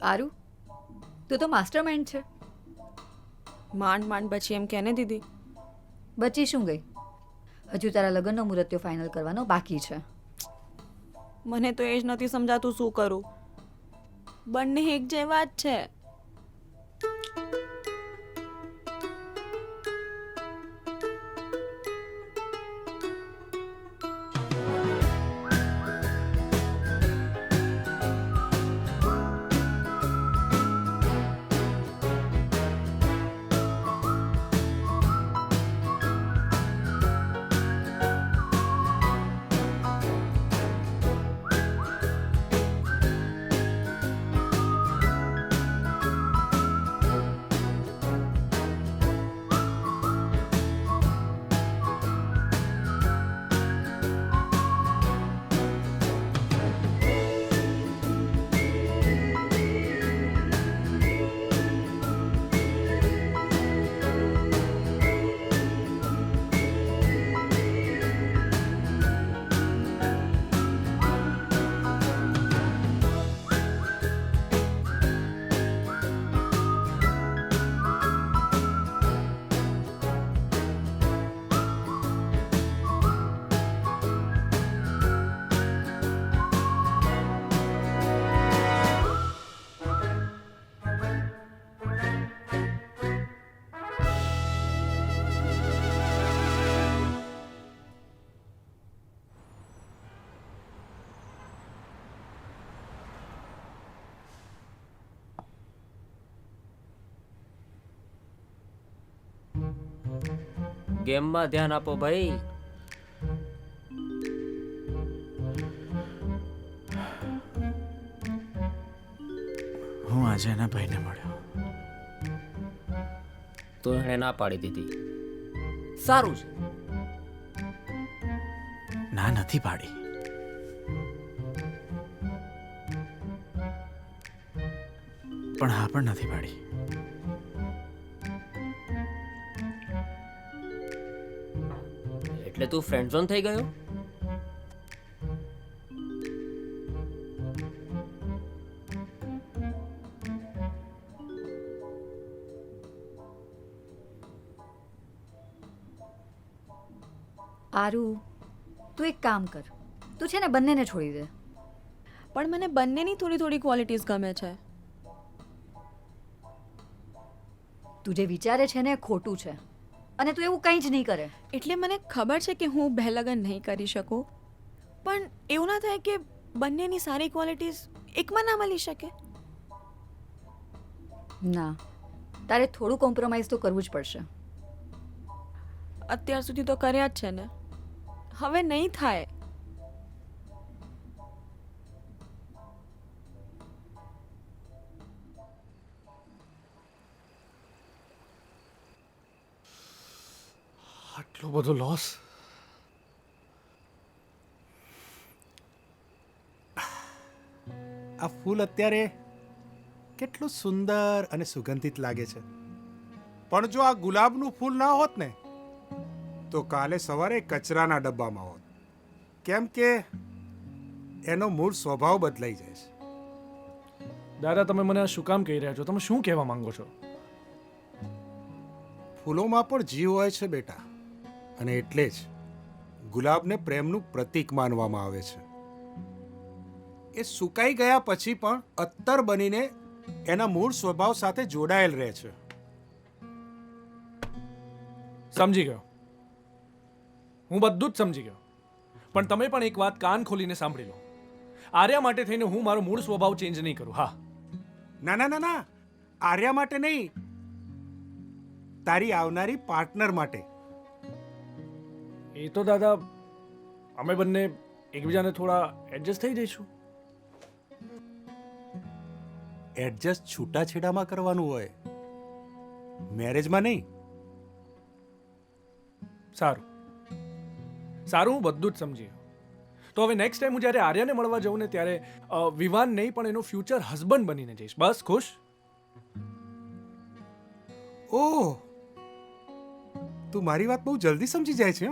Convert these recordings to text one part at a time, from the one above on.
આરુ, તું તો master mind છે. માંડ માંડ પછી એમ કેને દીદી. બચી શું ગઈ? હજુ તારા લગ્નનો મુહૂર્ત ફાઇનલ કરવાનો બાકી છે. મને તો એ જ નથી સમજાતું શું કરું. બંને એક જેવા જ છે. ગેમમાં ધ્યાન આપો ભાઈ. હું આજે એના ભાઈને મળ્યો. તો એણે ના પાડી દીધી. સારું છે. ના નથી પાડી. પણ હા પણ નથી પાડી. એટલે તું ફ્રેન્ડ ઝોન થઈ ગયો? આરુ, તું એક કામ કર, તું છે ને બંનેને છોડી દે. પણ મને બંનેની થોડી થોડી ક્વોલિટીઝ ગમે છે. તું જે વિચારે છે ને એ ખોટું છે અને તું એવું કંઈ જ નહીં કરે. એટલે મને ખબર છે કે હું બે લગ્ન નહીં કરી શકું, પણ એવું ના થાય કે બંનેની સારી ક્વોલિટીઝ એકમાં ના મળી શકે. ના, તારે થોડું કોમ્પ્રોમાઇઝ તો કરવું જ પડશે. અત્યાર સુધી તો કર્યા જ છે ને, હવે નહીં થાય. આટલો બધો લોસ. આ ફૂલ અત્યારે કેટલું સુંદર અને સુગંધિત લાગે છે, પણ જો આ ગુલાબનું ફૂલ ના હોત ને તો કાલે સવારે કચરાના ડબ્બામાં હોત. કેમ કે એનો મૂળ સ્વભાવ બદલાઈ જાય છે. દાદા, તમે મને આ શું કામ કહી રહ્યા છો? તમે શું કહેવા માંગો છો? ફૂલોમાં પણ જીવ હોય છે બેટા, અને એટલે જ ગુલાબને પ્રેમનું પ્રતીક માનવામાં આવે છે. એ સુકાઈ ગયા પછી પણ અત્તર બનીને એના મૂળ સ્વભાવ સાથે જોડાયેલ રહે છે. સમજી ગયો, હું બધું જ સમજી ગયો. પણ તમે પણ એક વાત કાન ખોલીને સાંભળી લો. આર્યા માટે થઈને હું મારો મૂળ સ્વભાવ ચેન્જ નહીં કરું. હા, ના ના ના ના, આર્યા માટે નહીં, તારી આવનારી પાર્ટનર માટે. એ તો દાદા, અમે બંને એકબીજાને થોડા એડજસ્ટ થઈ જઈશું. એડજસ્ટ છૂટાછેડામાં કરવાનું હોય, મેરેજમાં નહીં. સારું સારું, હું બધું જ સમજી ગયો. તો હવે નેક્સ્ટ ટાઈમ હું જ્યારે આર્યાને મળવા જાઉં ને ત્યારે વિવાન નહીં પણ એનો ફ્યુચર હસબન્ડ બનીને જઈશ. બસ ખુશ. ઓહ, તું મારી વાત બહુ જલ્દી સમજી જાય છે.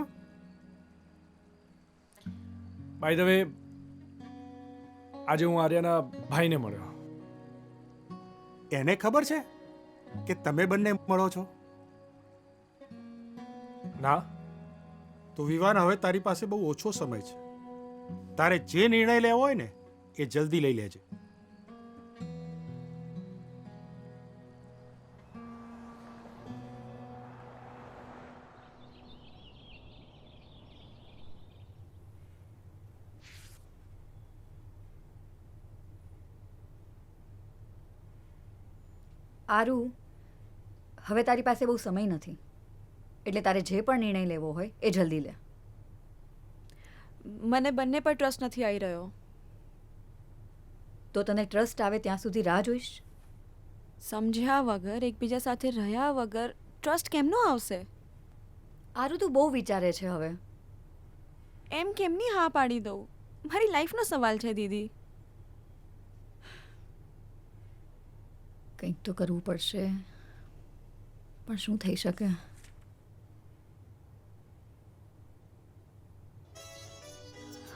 બાય ધ વે, આજે હું આર્યાના ભાઈને મળ્યો. એને ખબર છે કે તમે બંને મળો છો? ના. તો વિવાન, હવે તારી પાસે બહુ ઓછો સમય છે. તારે જે નિર્ણય લેવો હોય ને એ જલ્દી લઈ લેજે. આરુ, હવે તારી પાસે બહુ સમય નથી, એટલે તારે જે પણ નિર્ણય લેવો હોય એ જલ્દી લે. મને બંને પર ટ્રસ્ટ નથી આવી રહ્યો. તો તને ટ્રસ્ટ આવે ત્યાં સુધી રાહ જોઈશ? સમજ્યા વગર, એકબીજા સાથે રહ્યા વગર ટ્રસ્ટ કેમનો આવશે? આરુ, તું બહુ વિચારે છે હવે. એમ કેમની હા પાડી દઉં? મારી લાઈફનો સવાલ છે દીદી. કંઈક તો કરવું પડશે, પણ શું થઈ શકે?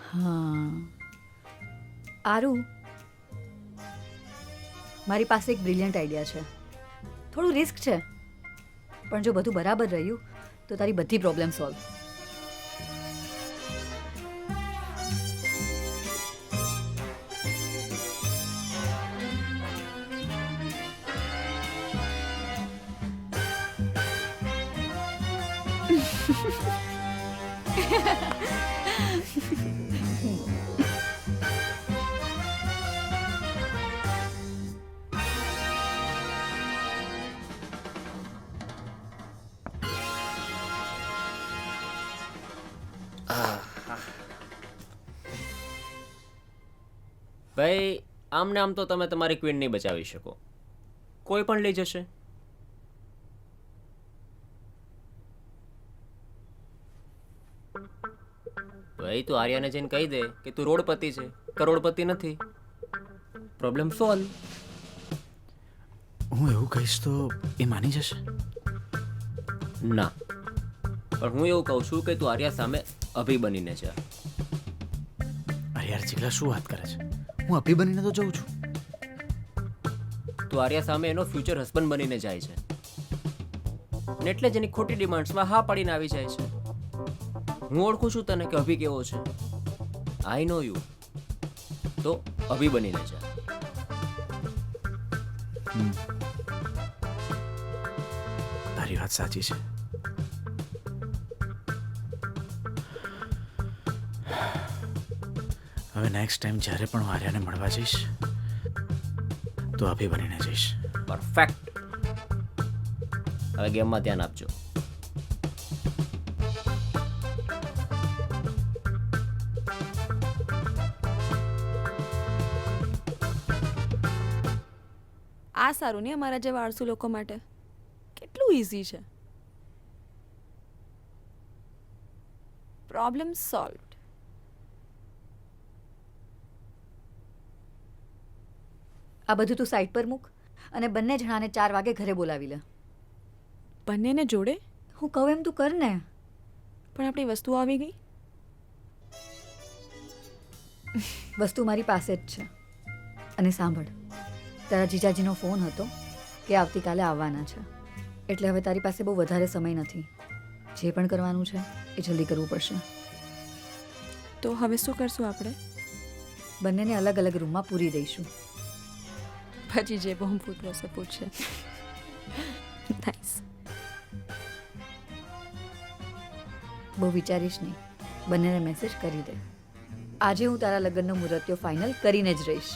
હા, આરુ, મારી પાસે એક બ્રિલિયન્ટ આઈડિયા છે. થોડું રિસ્ક છે, પણ જો બધું બરાબર રહ્યું તો તારી બધી પ્રોબ્લેમ સોલ્વ. ભાઈ, આમને આમ તો તમે તમારી ક્વીન નહીં બચાવી શકો. કોઈ પણ લઈ જશે. ભાઈ, તું આર્યાને જઈને કહી દે કે તું રોડપતિ છે, કરોડપતિ નથી. Problem solve. હું એવું કહીશ તો એ માની જશે? ના, પણ હું એવું કહું છું કે તું આર્યા સામે અભી બનીને જા. અરે યાર ચીકલા, શું વાત કરે છે? હું અભી બનીને તો જઉં છું. તું આર્યા સામે એનો ફ્યુચર હસબન્ડ બનીને જાય છે, ને એટલે જ એની ખોટી ડિમાન્ડ્સમાં હા પાડીને આવી જાય છે. હું ઓળખું છું તને કે અભી કેવો છે. આઈ નો યુ. તો અભી બનીને જા. તારી વાત સાચી છે. હવે નેક્સ્ટ ટાઈમ જ્યારે પણ હું આર્યાને મળવા જઈશ તો અભી બનીને જઈશ. પરફેક્ટ. હવે ગેમમાં ધ્યાન આપજો. આ સારું ને અમારા જેવા આળસુ લોકો માટે? કેટલું ઇઝી છે. Problem solve. આ બધું તું સાઈડ પર મૂક અને બંને જણાને 4 વાગે ઘરે બોલાવી લે. બંનેને જોડે? હું કહું એમ તું કર ને. પણ આપણી વસ્તુ આવી ગઈ. વસ્તુ મારી પાસે જ છે. અને સાંભળ, તારા જીજાજીનો ફોન હતો કે આવતીકાલે આવવાના છે, એટલે હવે તારી પાસે બહુ વધારે સમય નથી. જે પણ કરવાનું છે એ જલ્દી કરવું પડશે. તો હવે શું કરશું આપણે? બંનેને અલગ અલગ રૂમમાં પૂરી દઈશું. પછી જે બોમ્બ ફૂટવો છે પૂછશે. નાઈસ. બહુ વિચારીશ નહીં, બંનેને મેસેજ કરી દે. આજે હું તારા લગ્નનો મુહૂર્ત ફાઇનલ કરીને જ રહીશ.